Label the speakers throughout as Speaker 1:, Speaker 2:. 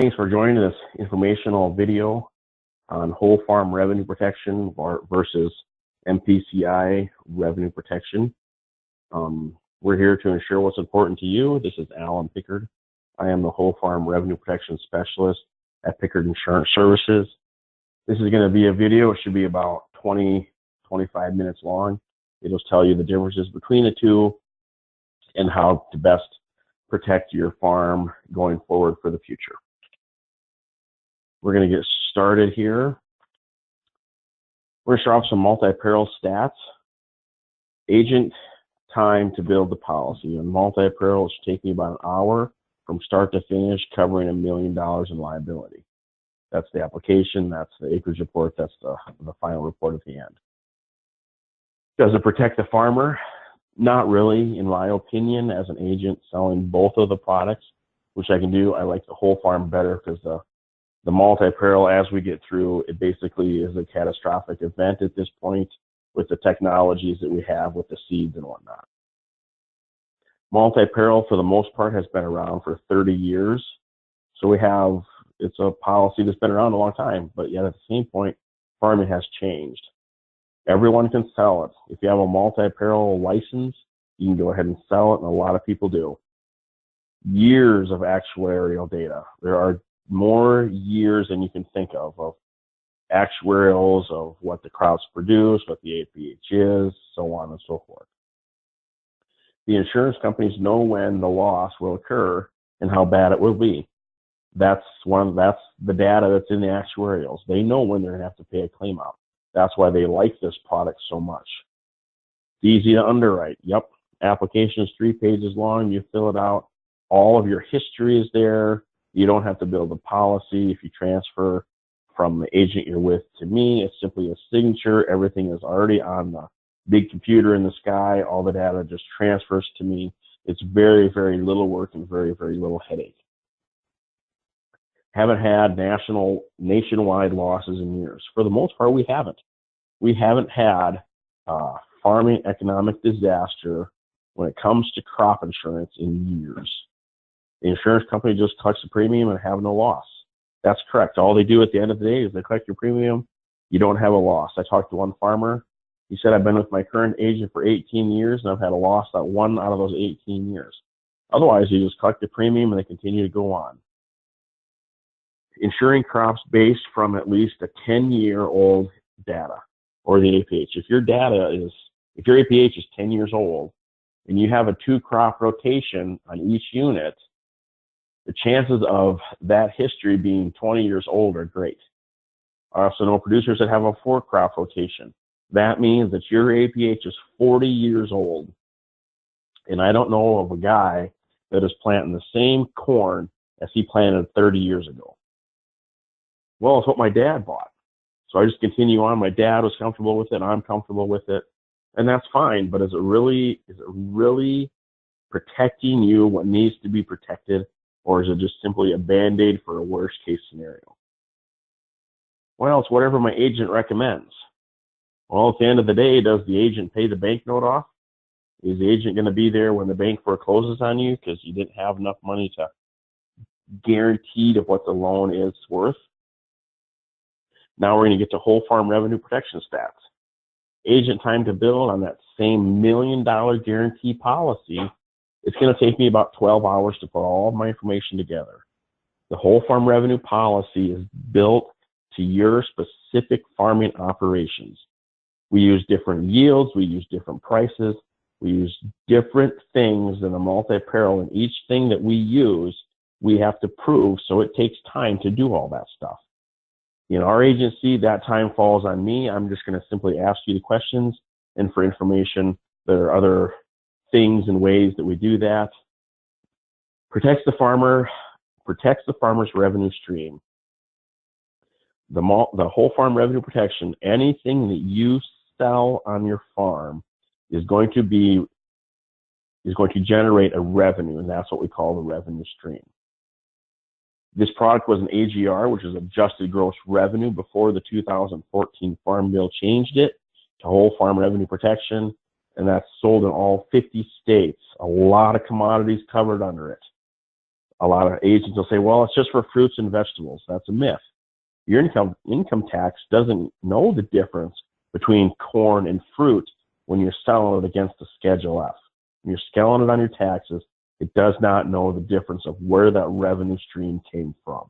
Speaker 1: Thanks for joining this informational video on whole farm revenue protection versus MPCI revenue protection. We're here to ensure what's important to you. This is Alan Pickard. I am the whole farm revenue protection specialist at Pickard Insurance Services. This is going to be a video. It should be about 20-25 minutes long. It'll tell you the differences between the two and how to best protect your farm going forward for the future. We're going to get started here. We're going to start off some multi-peril stats. Agent time to build the policy. In multi-peril, it's taking about an hour from start to finish, covering $1 million in liability. That's the application, that's the acreage report, that's the final report at the end. Does it protect the farmer? Not really, in my opinion, as an agent selling both of the products, which I can do. I like the whole farm better because the multi-peril, as we get through, it basically is a catastrophic event at this point with the technologies that we have with the seeds and whatnot. Multi-peril, for the most part, has been around for 30 years. So it's a policy that's been around a long time, but yet at the same point, farming has changed. Everyone can sell it. If you have a multi-peril license, you can go ahead and sell it, and a lot of people do. Years of actuarial data. There are more years than you can think of actuarials of what the crops produce, what the APH is, so on and so forth. The insurance companies know when the loss will occur and how bad it will be. That's the data that's in the actuarials. They know when they're going to have to pay a claim out. That's why they like this product so much. It's easy to underwrite. Yep, application is 3 pages long. You fill it out. All of your history is there. You don't have to build a policy. If you transfer from the agent you're with to me, it's simply a signature. Everything is already on the big computer in the sky. All the data just transfers to me. It's very, very little work and very, very little headache. Haven't had nationwide losses in years. For the most part, we haven't. We haven't had farming economic disaster when it comes to crop insurance in years. The insurance company just collects the premium and have no loss. That's correct. All they do at the end of the day is they collect your premium. You don't have a loss. I talked to one farmer. He said, I've been with my current agent for 18 years and I've had a loss not one out of those 18 years. Otherwise, you just collect the premium and they continue to go on. Insuring crops based from at least a 10-year-old data or the APH. If your APH is 10 years old and you have a 2-crop rotation on each unit, the chances of that history being 20 years old are great. I also know producers that have a 4-crop rotation. That means that your APH is 40 years old. And I don't know of a guy that is planting the same corn as he planted 30 years ago. Well, it's what my dad bought. So I just continue on. My dad was comfortable with it. I'm comfortable with it. And that's fine. But is it really protecting you what needs to be protected? Or is it just simply a Band-Aid for a worst case scenario? Well, it's whatever my agent recommends. Well, at the end of the day, does the agent pay the bank note off? Is the agent going to be there when the bank forecloses on you because you didn't have enough money to guarantee to what the loan is worth? Now we're going to get to whole farm revenue protection stats. Agent time to build on that same $1 million guarantee policy, it's going to take me about 12 hours to put all of my information together. The whole farm revenue policy is built to your specific farming operations. We use different yields, we use different prices, we use different things in a multi-peril, and each thing that we use, we have to prove, so it takes time to do all that stuff. In our agency, that time falls on me. I'm just going to simply ask you the questions, and for information, there are other things and ways that we do that. Protects the farmer's revenue stream. The whole farm revenue protection, anything that you sell on your farm is going to generate a revenue, and that's what we call the revenue stream. This product was an AGR, which is adjusted gross revenue, before the 2014 Farm Bill changed it to whole farm revenue protection, and that's sold in all 50 states. A lot of commodities covered under it. A lot of agents will say, well, it's just for fruits and vegetables. That's a myth. Your income tax doesn't know the difference between corn and fruit when you're selling it against the Schedule F. When you're selling it on your taxes, it does not know the difference of where that revenue stream came from.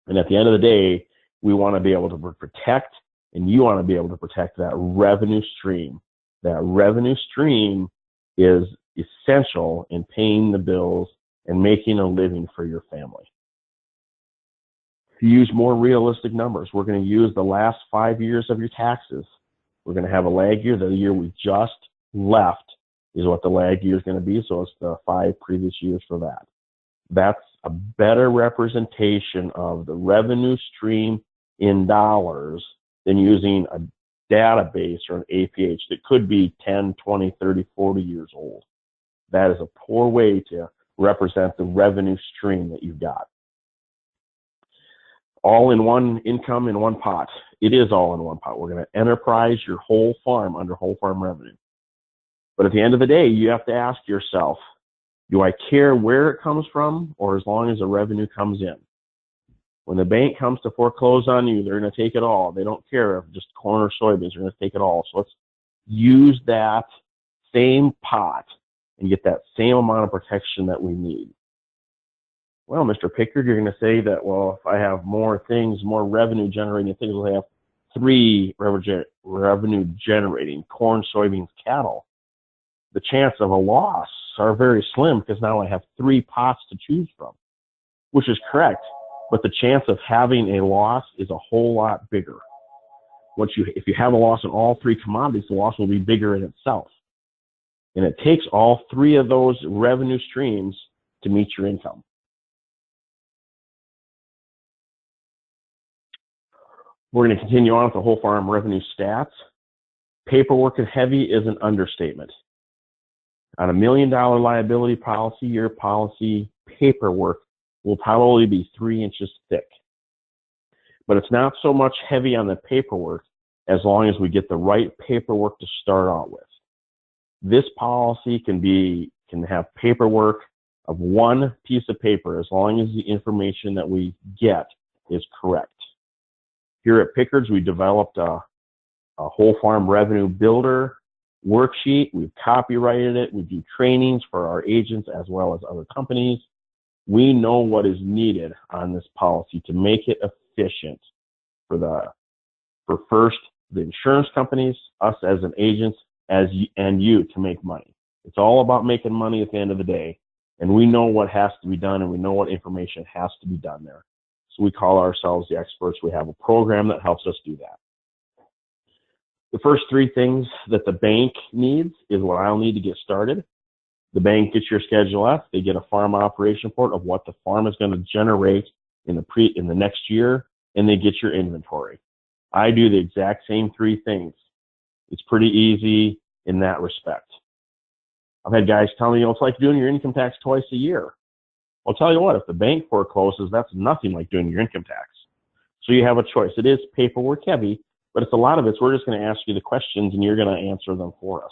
Speaker 1: And at the end of the day, we want to be able to protect, and you want to be able to protect that revenue stream. That revenue stream is essential in paying the bills and making a living for your family. To use more realistic numbers, we're going to use the last 5 years of your taxes. We're going to have a lag year. The year we just left is what the lag year is going to be, so it's the 5 previous years for that. That's a better representation of the revenue stream in dollars than using a database or an APH that could be 10, 20, 30, 40 years old. That is a poor way to represent the revenue stream that you've got. All in one income in one pot. It is all in one pot. We're going to enterprise your whole farm under whole farm revenue. But at the end of the day, you have to ask yourself, do I care where it comes from, or as long as the revenue comes in? When the bank comes to foreclose on you, they're going to take it all. They don't care if just corn or soybeans, they're going to take it all. So let's use that same pot and get that same amount of protection that we need. Well, Mr. Pickard, you're going to say that, well, if I have more things, more revenue generating things, we'll have 3 revenue generating, corn, soybeans, cattle. The chance of a loss are very slim because now I have 3 pots to choose from, which is correct. But the chance of having a loss is a whole lot bigger. If you have a loss in all 3 commodities, the loss will be bigger in itself. And it takes all 3 of those revenue streams to meet your income. We're going to continue on with the whole farm revenue stats. Paperwork is heavy is an understatement. On $1 million liability policy, your policy paperwork will probably be 3 inches thick. But it's not so much heavy on the paperwork as long as we get the right paperwork to start out with. This policy can have paperwork of 1 piece of paper as long as the information that we get is correct. Here at Pickard's, we developed a whole farm revenue builder worksheet. We've copyrighted it. We do trainings for our agents as well as other companies. We know what is needed on this policy to make it efficient for first the insurance companies, us as an agent, and you to make money. It's all about making money at the end of the day, and we know what has to be done, and we know what information has to be done there. So we call ourselves the experts. We have a program that helps us do that. The first 3 things that the bank needs is what I'll need to get started. The bank gets your Schedule F. They get a farm operation report of what the farm is going to generate in the next year, and they get your inventory. I do the exact same 3 things. It's pretty easy in that respect. I've had guys tell me, it's like doing your income tax twice a year. I'll tell you what, if the bank forecloses, that's nothing like doing your income tax. So you have a choice. It is paperwork heavy, but it's a lot of it. So we're just going to ask you the questions and you're going to answer them for us.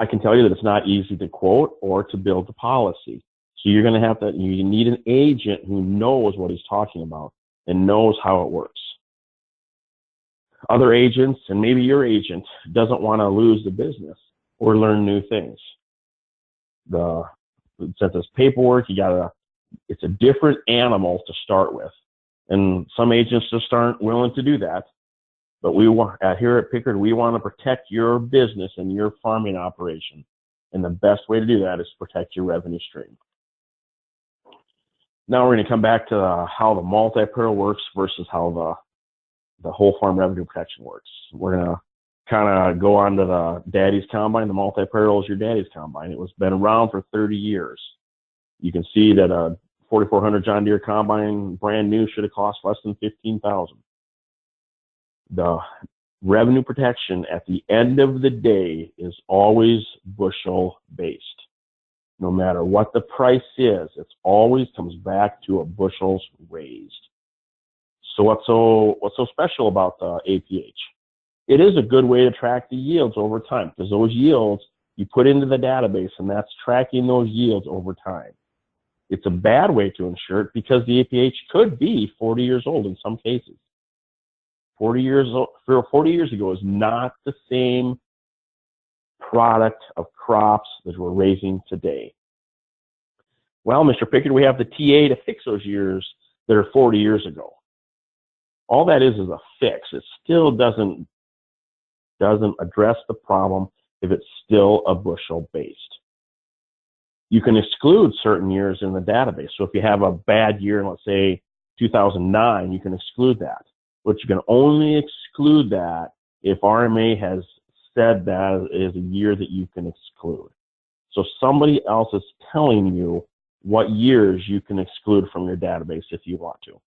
Speaker 1: I can tell you that it's not easy to quote or to build the policy. So you're going to have you need an agent who knows what he's talking about and knows how it works. Other agents, and maybe your agent, doesn't want to lose the business or learn new things. Since it's paperwork, it's a different animal to start with. And some agents just aren't willing to do that. But here at Pickard, we want to protect your business and your farming operation. And the best way to do that is to protect your revenue stream. Now we're going to come back to how the multi-peril works versus how the whole farm revenue protection works. We're going to kind of go on to the daddy's combine. The multi-peril is your daddy's combine. It was been around for 30 years. You can see that a 4400 John Deere combine, brand new, should have cost less than $15,000. The revenue protection at the end of the day is always bushel based. No matter what the price is, it always comes back to a bushels raised. So what's so special about the APH? It is a good way to track the yields over time, because those yields you put into the database, and that's tracking those yields over time. It's a bad way to insure it because the APH could be 40 years old in some cases. 40 years ago is not the same product of crops that we're raising today. Well, Mr. Pickard, we have the TA to fix those years that are 40 years ago. All that is a fix. It still doesn't address the problem if it's still a bushel based. You can exclude certain years in the database. So if you have a bad year in, let's say, 2009, you can exclude that. But you can only exclude that if RMA has said that is a year that you can exclude. So somebody else is telling you what years you can exclude from your database if you want to.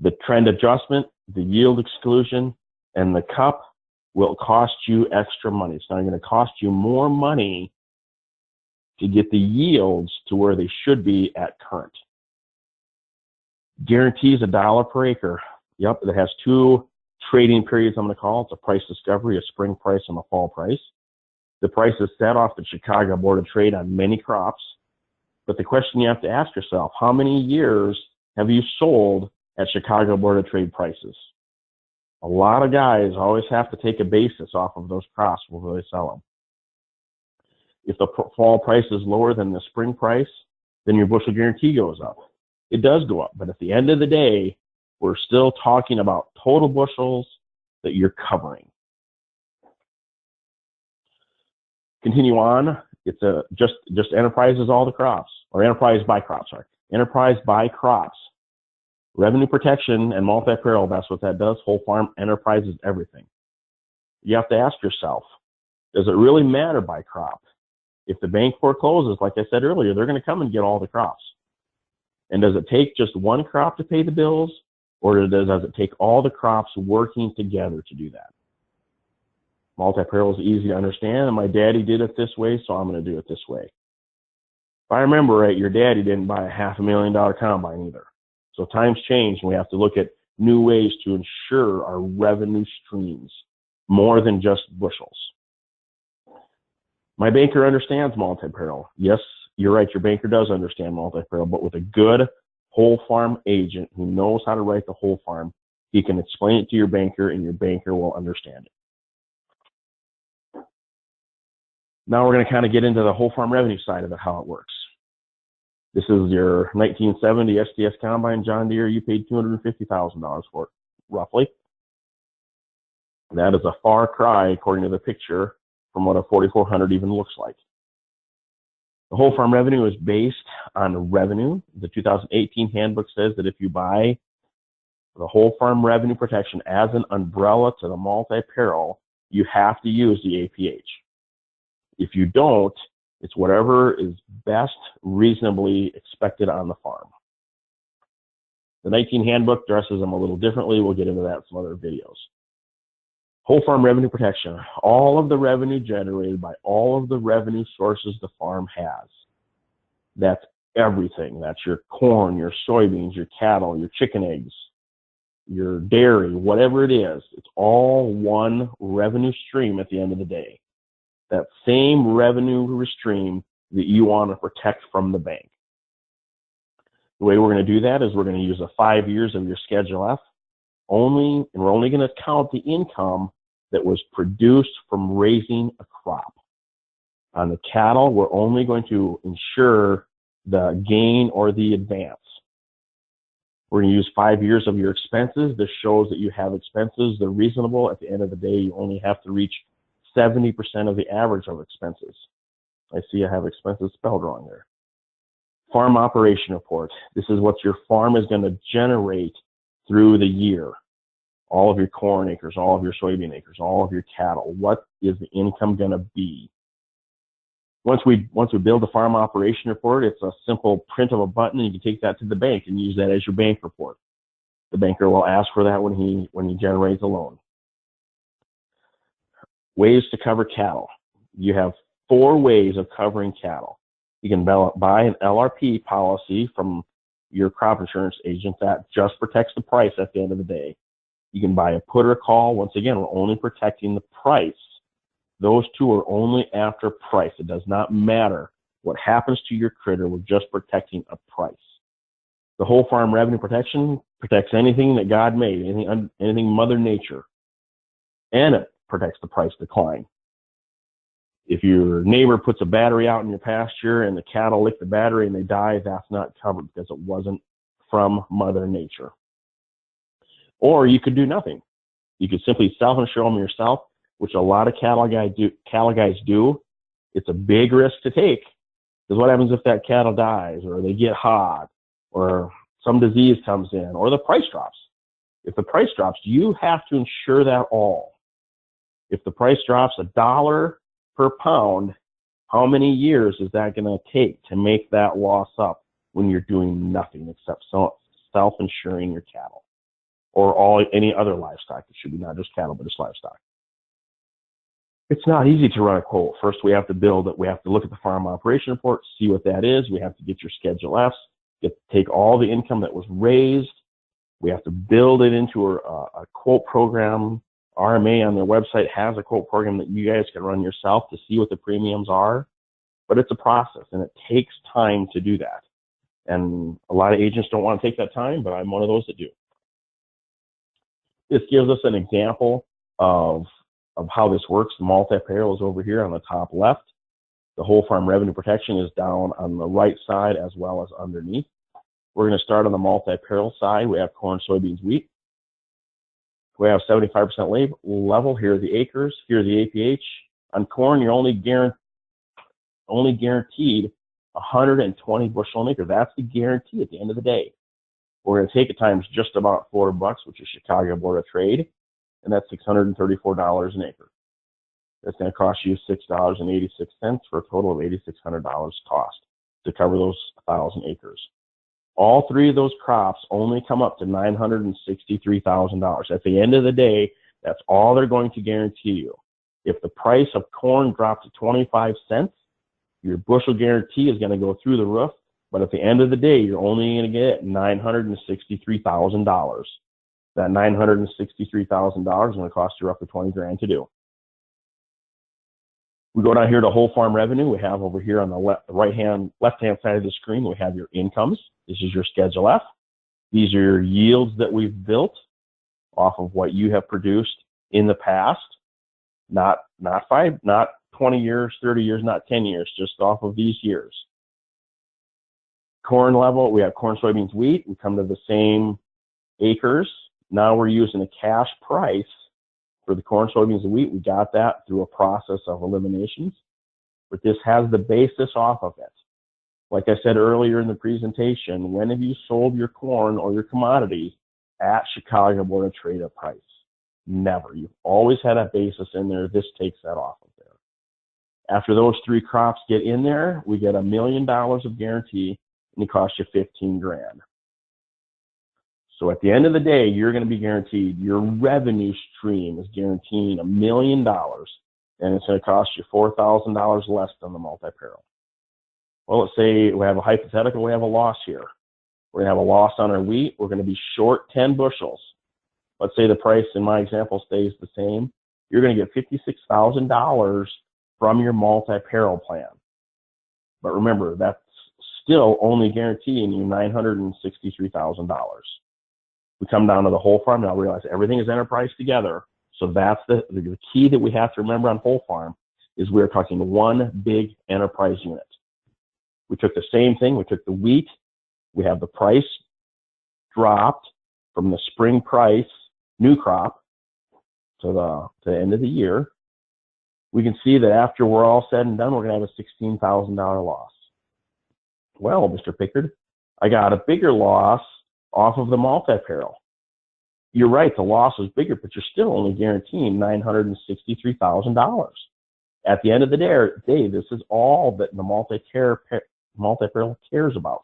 Speaker 1: The trend adjustment, the yield exclusion, and the cup will cost you extra money. It's not going to cost you more money to get the yields to where they should be at current. Guarantees $1 per acre. Yep, it has two trading periods I'm going to call. It's a price discovery, a spring price, and a fall price. The price is set off the Chicago Board of Trade on many crops. But the question you have to ask yourself, how many years have you sold at Chicago Board of Trade prices? A lot of guys always have to take a basis off of those crops before they sell them. If the fall price is lower than the spring price, then your bushel guarantee goes up. It does go up, but at the end of the day, we're still talking about total bushels that you're covering. Continue on. It's just enterprises all the crops, or enterprise by crops, sorry. Enterprise by crops. Revenue protection and multi-peril, that's what that does. Whole farm enterprises everything. You have to ask yourself, does it really matter by crop? If the bank forecloses, like I said earlier, they're going to come and get all the crops. And does it take just one crop to pay the bills, or does it take all the crops working together to do that? Multi-peril is easy to understand, and my daddy did it this way, so I'm going to do it this way. If I remember right, your daddy didn't buy a $500,000 combine either. So times change, and we have to look at new ways to ensure our revenue streams more than just bushels. My banker understands multi-peril. Yes, you're right, your banker does understand multi-peril, but with a good whole farm agent who knows how to write the whole farm, he can explain it to your banker, and your banker will understand it. Now we're going to kind of get into the whole farm revenue side of it, how it works. This is your 1970 STS Combine John Deere. You paid $250,000 for it, roughly. That is a far cry, according to the picture, from what a 4400 even looks like. The whole farm revenue is based on revenue. The 2018 handbook says that if you buy the whole farm revenue protection as an umbrella to the multi-peril, you have to use the APH. If you don't, it's whatever is best reasonably expected on the farm. The 19 handbook addresses them a little differently. We'll get into that in some other videos. Whole farm revenue protection. All of the revenue generated by all of the revenue sources the farm has. That's everything. That's your corn, your soybeans, your cattle, your chicken eggs, your dairy, whatever it is. It's all one revenue stream at the end of the day. That same revenue stream that you want to protect from the bank. The way we're going to do that is we're going to use the 5 years of your Schedule F only, and we're only going to count the income that was produced from raising a crop. On the cattle, we're only going to insure the gain or the advance. We're going to use 5 years of your expenses. This shows that you have expenses. They're reasonable. At the end of the day, you only have to reach 70% of the average of expenses. I see I have expenses spelled wrong there. Farm operation report. This is what your farm is going to generate through the year. All of your corn acres, all of your soybean acres, all of your cattle. What is the income going to be? Once we build a farm operation report, it's a simple print of a button, and you can take that to the bank and use that as your bank report. The banker will ask for that when he generates a loan. Ways to cover cattle. You have 4 ways of covering cattle. You can buy an LRP policy from your crop insurance agent that just protects the price at the end of the day. You can buy a put or call. Once again, we're only protecting the price. Those two are only after price. It does not matter what happens to your critter. We're just protecting a price. The whole farm revenue protection protects anything that God made, anything Mother Nature, and it protects the price decline. If your neighbor puts a battery out in your pasture and the cattle lick the battery and they die, that's not covered because it wasn't from Mother Nature. Or you could do nothing. You could simply self-insure them yourself, which a lot of cattle guys do. It's a big risk to take, because what happens if that cattle dies, or they get hot, or some disease comes in, or the price drops? If the price drops, you have to insure that all. If the price drops $1 per pound, how many years is that going to take to make that loss up when you're doing nothing except self-insuring your cattle or any other livestock? It should be not just cattle, but just livestock. It's not easy to run a quote. First, we have to build it. We have to look at the farm operation report, see what that is. We have to get your Schedule F, take all the income that was raised. We have to build it into a quote program. RMA on their website has a quote program that you guys can run yourself to see what the premiums are. But it's a process, and it takes time to do that. And a lot of agents don't want to take that time, but I'm one of those that do. This gives us an example of how this works. The multi-peril is over here on the top left. The whole farm revenue protection is down on the right side as well as underneath. We're going to start on the multi-peril side. We have corn, soybeans, wheat. We have 75% level. Here are the acres. Here are the APH. On corn, you're only guaranteed 120 bushel an acre. That's the guarantee at the end of the day. We're going to take it times just about $4, which is Chicago Board of Trade, and that's $634 an acre. That's going to cost you $6.86 for a total of $8,600 cost to cover those 1,000 acres. All three of those crops only come up to $963,000. At the end of the day, that's all they're going to guarantee you. If the price of corn dropped to 25 cents, your bushel guarantee is going to go through the roof. But at the end of the day, you're only going to get $963,000. That $963,000 is going to cost you roughly $20,000 to do. We go down here to whole farm revenue. We have over here on the left-hand side of the screen, we have your incomes. This is your Schedule F. These are your yields that we've built off of what you have produced in the past. Not 20 years, 30 years, not 10 years, just off of these years. Corn level, we have corn, soybeans, wheat. We come to the same acres. Now we're using a cash price for the corn, soybeans, and wheat. We got that through a process of eliminations, but this has the basis off of it. Like I said earlier in the presentation, when have you sold your corn or your commodities at Chicago Board of Trade at price? Never. You've always had a basis in there. This takes that off of there. After those three crops get in there, we get $1 million of guarantee, and it costs you $15,000. So at the end of the day, you're going to be guaranteed, your revenue stream is guaranteeing $1 million, and it's going to cost you $4,000 less than the multi-peril. Well, let's say we have a hypothetical, we have a loss here. We're going to have a loss on our wheat. We're going to be short 10 bushels. Let's say the price in my example stays the same. You're going to get $56,000 from your multi-peril plan. But remember, that's still only guaranteeing you $963,000. We come down to the whole farm. Now realize everything is enterprise together. So that's the key that we have to remember on whole farm is we're talking one big enterprise unit. We took the same thing. We took the wheat. We have the price dropped from the spring price, new crop, to the end of the year. We can see that after we're all said and done, we're going to have a $16,000 loss. Well, Mr. Pickard, I got a bigger loss off of the multi-peril. You're right, the loss was bigger, but you're still only guaranteeing $963,000. At the end of the day, this is all that the multi-peril cares about.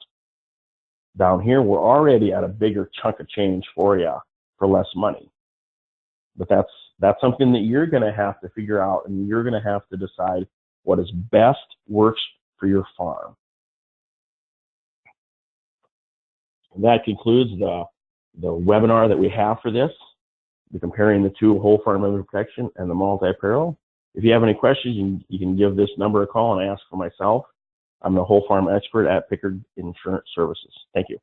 Speaker 1: Down here, we're already at a bigger chunk of change for you for less money. But that's something that you're going to have to figure out, and you're going to have to decide what is best works for your farm. And that concludes the webinar that we have for this. We're comparing the two, whole farm revenue protection and the multi-peril. If you have any questions, you can give this number a call and ask for myself. I'm the whole farm expert at Pickard Insurance Services. Thank you.